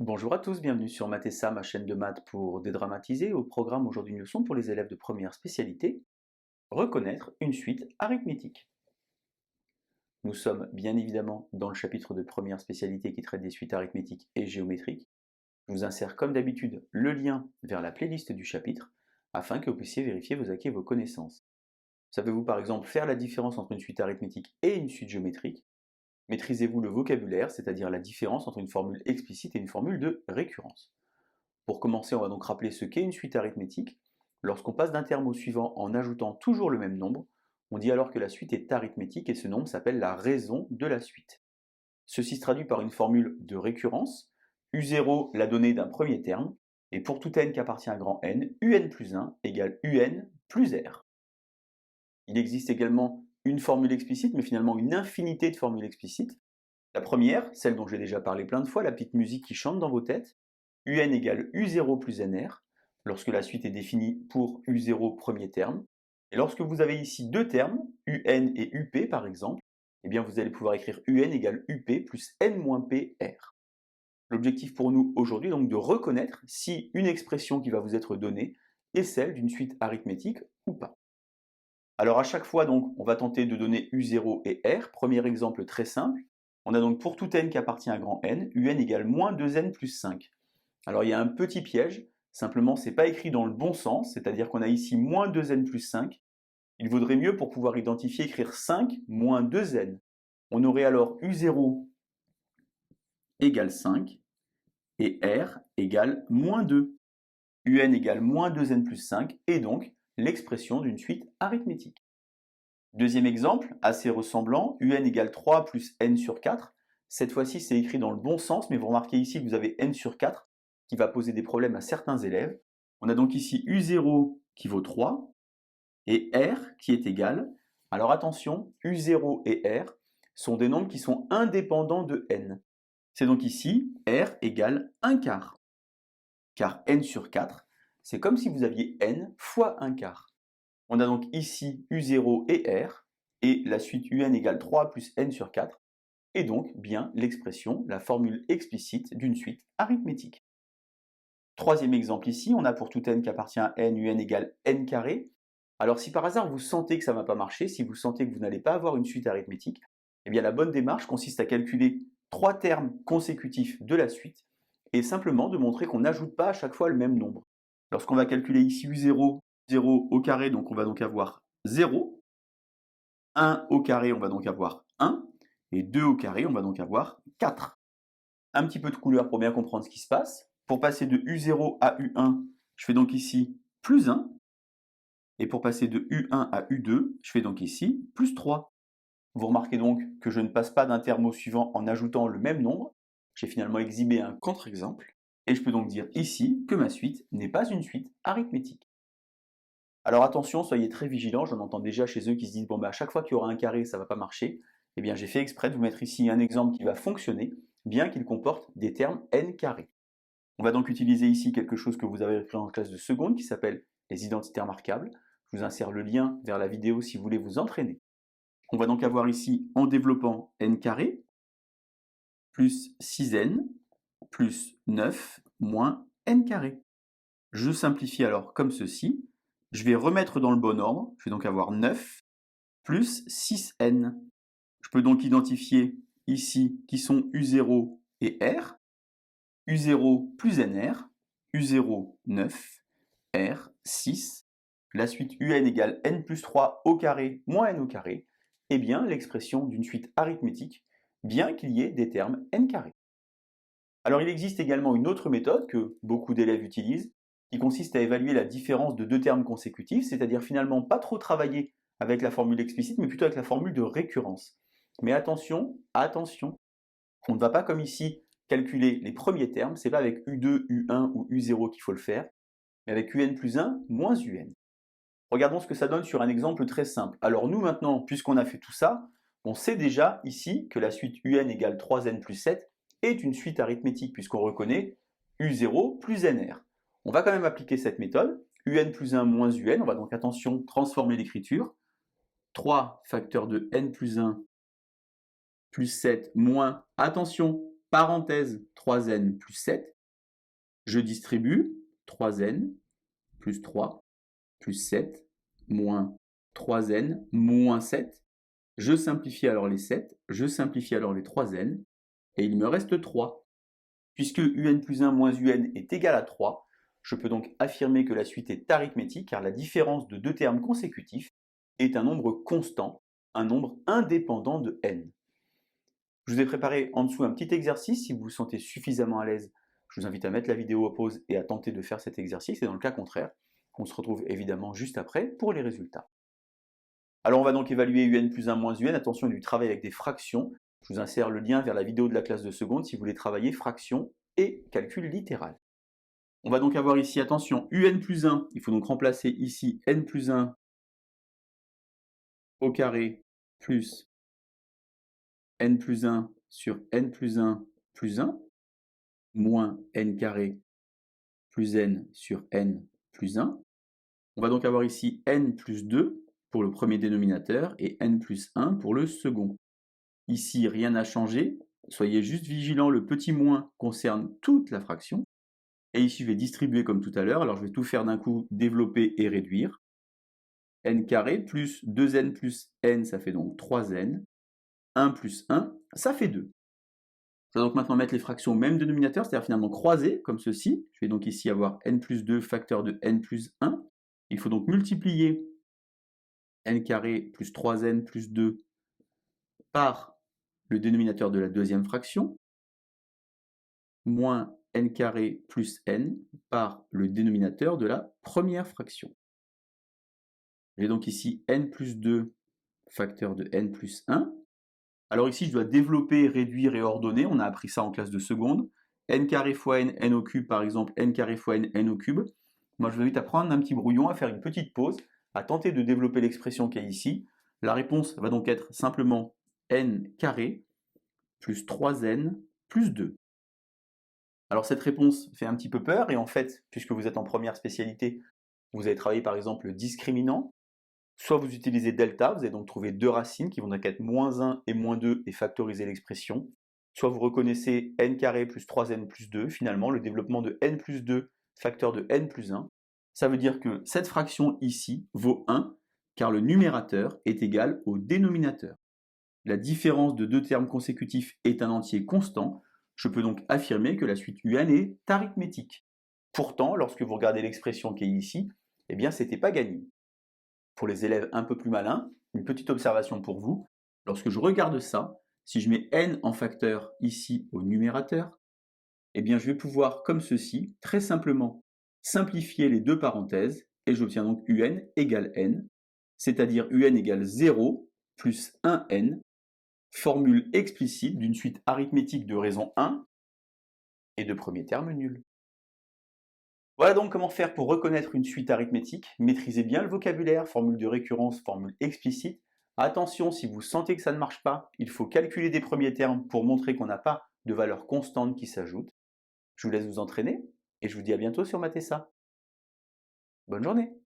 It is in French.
Bonjour à tous, bienvenue sur Math et Ça, ma chaîne de maths pour dédramatiser. Au programme aujourd'hui une leçon pour les élèves de première spécialité, reconnaître une suite arithmétique. Nous sommes bien évidemment dans le chapitre de première spécialité qui traite des suites arithmétiques et géométriques. Je vous insère comme d'habitude le lien vers la playlist du chapitre afin que vous puissiez vérifier vos acquis et vos connaissances. Savez-vous par exemple faire la différence entre une suite arithmétique et une suite géométrique? Maîtrisez-vous le vocabulaire, c'est-à-dire la différence entre une formule explicite et une formule de récurrence? Pour commencer, on va donc rappeler ce qu'est une suite arithmétique. Lorsqu'on passe d'un terme au suivant en ajoutant toujours le même nombre, on dit alors que la suite est arithmétique et ce nombre s'appelle la raison de la suite. Ceci se traduit par une formule de récurrence, U0 la donnée d'un premier terme, et pour tout n qui appartient à grand N, UN plus 1 égale UN plus R. Il existe également une formule explicite, mais finalement une infinité de formules explicites. La première, celle dont j'ai déjà parlé plein de fois, la petite musique qui chante dans vos têtes, UN égale U0 plus NR, lorsque la suite est définie pour U0 premier terme. Et lorsque vous avez ici deux termes, UN et UP par exemple, eh bien vous allez pouvoir écrire UN égale UP plus N-PR. L'objectif pour nous aujourd'hui est donc de reconnaître si une expression qui va vous être donnée est celle d'une suite arithmétique ou pas. Alors à chaque fois, donc, on va tenter de donner U0 et R. Premier exemple très simple. On a donc pour tout n qui appartient à grand N, UN égale moins 2n plus 5. Alors il y a un petit piège, simplement c'est pas écrit dans le bon sens, c'est-à-dire qu'on a ici moins 2n plus 5. Il vaudrait mieux pour pouvoir identifier écrire 5 moins 2n. On aurait alors U0 égale 5 et R égale moins 2. UN égale moins 2n plus 5 et donc l'expression d'une suite arithmétique. Deuxième exemple, assez ressemblant, UN égale 3 plus n sur 4. Cette fois-ci, c'est écrit dans le bon sens, mais vous remarquez ici que vous avez n sur 4 qui va poser des problèmes à certains élèves. On a donc ici U0 qui vaut 3 et R qui est égal. Alors attention, U0 et R sont des nombres qui sont indépendants de n. C'est donc ici R égale 1 quart. Car n sur 4, c'est comme si vous aviez n fois 1 quart. On a donc ici U0 et R, et la suite UN égale 3 plus n sur 4, et donc bien l'expression, la formule explicite d'une suite arithmétique. Troisième exemple ici, on a pour tout n qui appartient à n, UN égale n carré. Alors si par hasard vous sentez que ça ne va pas marcher, si vous sentez que vous n'allez pas avoir une suite arithmétique, eh bien la bonne démarche consiste à calculer trois termes consécutifs de la suite, et simplement de montrer qu'on n'ajoute pas à chaque fois le même nombre. Lorsqu'on va calculer ici U0, 0 au carré, donc on va donc avoir 0, 1 au carré, on va donc avoir 1, et 2 au carré, on va donc avoir 4. Un petit peu de couleur pour bien comprendre ce qui se passe. Pour passer de U0 à U1, je fais donc ici plus 1, et pour passer de U1 à U2, je fais donc ici plus 3. Vous remarquez donc que je ne passe pas d'un terme au suivant en ajoutant le même nombre. J'ai finalement exhibé un contre-exemple, et je peux donc dire ici que ma suite n'est pas une suite arithmétique. Alors attention, soyez très vigilants, j'en entends déjà chez eux qui se disent bon bah à chaque fois qu'il y aura un carré, ça ne va pas marcher. Eh bien j'ai fait exprès de vous mettre ici un exemple qui va fonctionner, bien qu'il comporte des termes n carrés. On va donc utiliser ici quelque chose que vous avez appris en classe de seconde qui s'appelle les identités remarquables. Je vous insère le lien vers la vidéo si vous voulez vous entraîner. On va donc avoir ici, en développant n carré, plus 6n, plus 9, moins n carré. Je simplifie alors comme ceci. Je vais remettre dans le bon ordre. Je vais donc avoir 9 plus 6n. Je peux donc identifier ici qui sont U0 et R. U0 plus NR. U0, 9. R, 6. La suite UN égale n plus 3 au carré moins n au carré. Eh bien, l'expression d'une suite arithmétique, bien qu'il y ait des termes n carré. Alors il existe également une autre méthode que beaucoup d'élèves utilisent, qui consiste à évaluer la différence de deux termes consécutifs, c'est-à-dire finalement pas trop travailler avec la formule explicite, mais plutôt avec la formule de récurrence. Mais attention, attention, on ne va pas comme ici calculer les premiers termes, c'est pas avec U2, U1 ou U0 qu'il faut le faire, mais avec UN plus 1 moins UN. Regardons ce que ça donne sur un exemple très simple. Alors nous maintenant, puisqu'on a fait tout ça, on sait déjà ici que la suite UN égale 3n plus 7 est une suite arithmétique puisqu'on reconnaît U0 plus NR. On va quand même appliquer cette méthode, UN plus 1 moins UN, on va donc attention transformer l'écriture. 3 facteur de n plus 1 plus 7 moins, attention, parenthèse 3n plus 7, je distribue 3n plus 3 plus 7 moins 3n moins 7. Je simplifie alors les 7, je simplifie alors les 3n, et il me reste 3. Puisque un plus 1 moins un est égal à 3, je peux donc affirmer que la suite est arithmétique car la différence de deux termes consécutifs est un nombre constant, un nombre indépendant de n. Je vous ai préparé en dessous un petit exercice. Si vous vous sentez suffisamment à l'aise, je vous invite à mettre la vidéo en pause et à tenter de faire cet exercice. Et dans le cas contraire, on se retrouve évidemment juste après pour les résultats. Alors on va donc évaluer un plus 1 moins un. Attention, il y a du travail avec des fractions. Je vous insère le lien vers la vidéo de la classe de seconde si vous voulez travailler fractions et calcul littéral. On va donc avoir ici, attention, un plus 1. Il faut donc remplacer ici n plus 1 au carré plus n plus 1 sur n plus 1 plus 1 moins n carré plus n sur n plus 1. On va donc avoir ici n plus 2 pour le premier dénominateur et n plus 1 pour le second. Ici, rien n'a changé. Soyez juste vigilants, le petit moins concerne toute la fraction. Et ici, je vais distribuer comme tout à l'heure. Alors, je vais tout faire d'un coup, développer et réduire. N carré plus 2n plus n, ça fait donc 3n. 1 plus 1, ça fait 2. Je vais donc maintenant mettre les fractions au même dénominateur, c'est-à-dire finalement croiser, comme ceci. Je vais donc ici avoir n plus 2 facteur de n plus 1. Il faut donc multiplier n carré plus 3n plus 2 par le dénominateur de la deuxième fraction, moins n carré plus n par le dénominateur de la première fraction. J'ai donc ici n plus 2 facteur de n plus 1. Alors ici, je dois développer, réduire et ordonner. On a appris ça en classe de seconde. N carré fois n, n au cube, par exemple, n carré fois n, n au cube. Moi, je vous invite à prendre un petit brouillon, à faire une petite pause, à tenter de développer l'expression qui est ici. La réponse va donc être simplement n carré plus 3n plus 2. Alors cette réponse fait un petit peu peur, et en fait, puisque vous êtes en première spécialité, vous avez travaillé par exemple le discriminant. Soit vous utilisez delta, vous allez donc trouver deux racines qui vont donc être moins 1 et moins 2 et factoriser l'expression. Soit vous reconnaissez n carré plus 3n plus 2, finalement le développement de n plus 2 facteur de n plus 1. Ça veut dire que cette fraction ici vaut 1, car le numérateur est égal au dénominateur. La différence de deux termes consécutifs est un entier constant. Je peux donc affirmer que la suite un est arithmétique. Pourtant, lorsque vous regardez l'expression qui est ici, eh bien c'était pas gagné. Pour les élèves un peu plus malins, une petite observation pour vous. Lorsque je regarde ça, si je mets n en facteur ici au numérateur, eh bien je vais pouvoir, comme ceci, très simplement simplifier les deux parenthèses, et j'obtiens donc un égale n, c'est-à-dire un égale 0 plus 1n, formule explicite d'une suite arithmétique de raison 1 et de premier terme nul. Voilà donc comment faire pour reconnaître une suite arithmétique. Maîtrisez bien le vocabulaire, formule de récurrence, formule explicite. Attention, si vous sentez que ça ne marche pas, il faut calculer des premiers termes pour montrer qu'on n'a pas de valeur constante qui s'ajoute. Je vous laisse vous entraîner et je vous dis à bientôt sur Mathessa. Bonne journée!